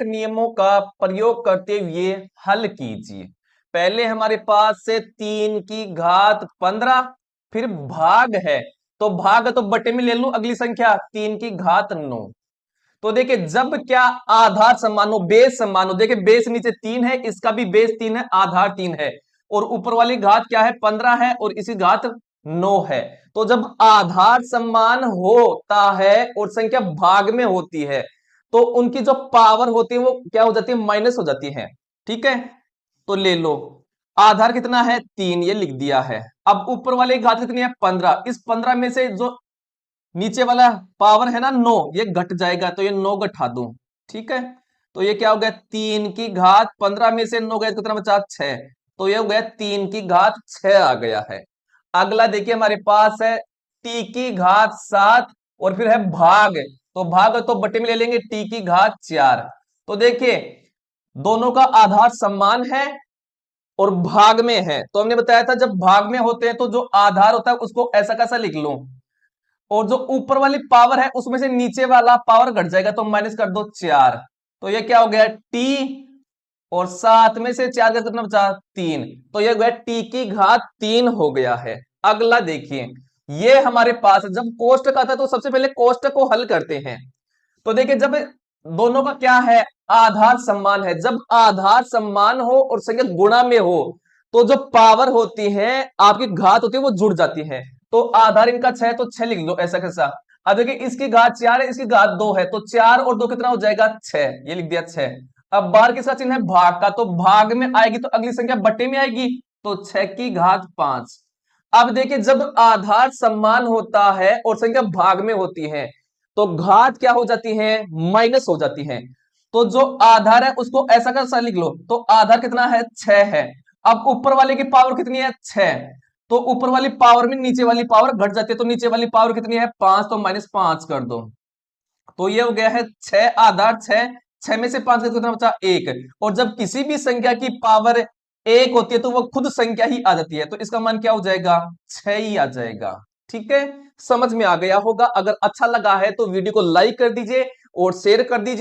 नियमों का प्रयोग करते हुए हल कीजिए। पहले हमारे पास से 3 की घात 15, फिर भाग है तो भाग तो बटे में ले लूं अगली संख्या 3 की घात 9। तो देखिए जब क्या आधार समान हो, बेस समान हो, देखिए बेस नीचे 3 है, इसका भी बेस 3 है, आधार 3 है, और ऊपर वाली घात क्या है 15 है और इसी घात 9 है। तो जब आधार समान होता है और संख्या भाग में होती है तो उनकी जो पावर होती है वो क्या हो जाती है, माइनस हो जाती है। ठीक है, तो ले लो आधार कितना है 3, ये लिख दिया है। अब ऊपर वाली घात कितनी है 15, इस 15 में से जो नीचे वाला पावर है ना 9, ये घट जाएगा तो ये 9 घटा दूं। ठीक है, तो ये क्या हो गया 3 की घात 15 में से 9 गया तो कितना बचा 6, तो ये हो गया 3 की घात 6 आ गया है। अगला देखिए हमारे पास है t की घात 7 और फिर है भाग, तो भाग तो बटे में ले लेंगे t की घात 4। तो देखिए दोनों का आधार समान है और भाग में है, तो हमने बताया था जब भाग में होते हैं तो जो आधार होता है उसको ऐसा कैसा लिख लो, और जो ऊपर वाली पावर है उसमें से नीचे वाला पावर घट जाएगा तो माइनस कर दो 4। तो ये क्या हो गया t, और 7 में से 4 का कितना बचा 3, तो ये हो गया t की घात 3 हो गया है। अगला देखिए ये हमारे पास जब कोष्टक आता है तो सबसे पहले कोष्टक को हल करते हैं। तो देखिए जब दोनों का क्या है आधार समान है, जब आधार समान हो और संख्या गुणा में हो तो जो पावर होती है आपकी घात होती है वो जुड़ जाती है। तो आधार इनका 6 है तो 6 लिख लो ऐसा कैसा। अब देखिए इसकी घात 4 है, इसकी घात 2 है, तो 4 और 2 कितना हो जाएगा 6, ये लिख दिया 6। अब बाहर किसका चिन्ह है भाग का, तो भाग में आएगी तो अगली संख्या बट्टे में आएगी, तो 6 की घात 5। अब देखिए जब आधार समान होता है और संख्या भाग में होती है तो घात क्या हो जाती है माइनस हो जाती है। तो जो आधार है उसको ऐसा कैसा लिख लो, तो आधार कितना है 6 है। अब ऊपर वाले की पावर कितनी है 6, तो ऊपर वाली पावर में नीचे वाली पावर घट जाती है, तो नीचे वाली पावर कितनी है 5, तो -5 कर दो। तो ये हो गया है 6 आधार 6, 6 में से 5 कितना बचा 1, और जब किसी भी संख्या की पावर 1 होती है तो वो खुद संख्या ही आ जाती है, तो इसका मान क्या हो जाएगा 6 ही आ जाएगा। ठीक है, समझ में आ गया होगा। अगर अच्छा लगा है तो वीडियो को लाइक कर दीजिए और शेयर कर दीजिए।